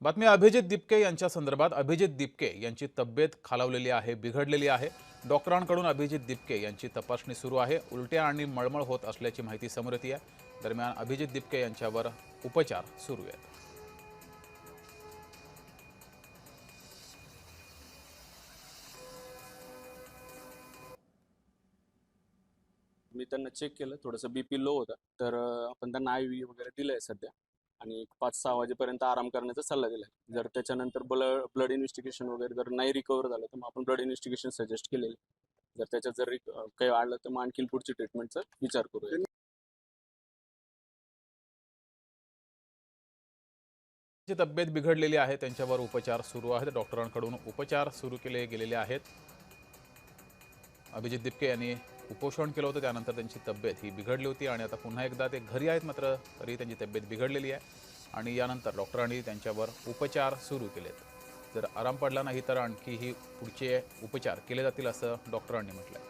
बातमी अभिजित दिपके यांच्या संदर्भात अभिजित दिपके यांची तब्येत खालावलेली आहे, बिघडलेली आहे। डॉक्टरांकडून अभिजित दिपके यांची तपासणी सुरू आहे। उलट्या आणि मळमळ होत असल्याची माहिती समोर येते आहे। दरम्यान अभिजित दिपके यांच्यावर उपचार सुरू आहेत। मी त्यांना चेक केलं, थोडंसं बीपी लो होता, तर आपण त्यांना IV वगैरे दिलंय सध्या आणि 5-6 वाजेपर्यंत आराम करण्याचा सल्ला दिलाय। जर त्याच्यानंतर ब्लड इन्व्हेस्टिगेशन वगैरे जर नाही रिकव्हर झालं तर मग आपण ब्लड इन्व्हेस्टिगेशन सजेस्ट केलेलं। जर त्याच्यात जर काही आढळलं तर मग आणखी पुढची ट्रीटमेंटचा विचार करूया। त्यांची तब्येत बिघडलेली आहे, त्यांच्यावर उपचार सुरू आहेत। डॉक्टरांकडून उपचार सुरू केले गेलेले आहेत। अभिजित दिपके यांनी उपोषण केलं होतं, त्यानंतर त्यांची तब्येत ही बिघडली होती आणि आता पुन्हा एकदा ते घरी आहेत, मात्र तरी त्यांची तब्येत बिघडलेली आहे आणि यानंतर डॉक्टरांनी त्यांच्यावर उपचार सुरू केलेत। जर आराम पडला नाही तर आणखीही पुढचे उपचार केले जातील असं डॉक्टरांनी म्हटलंय।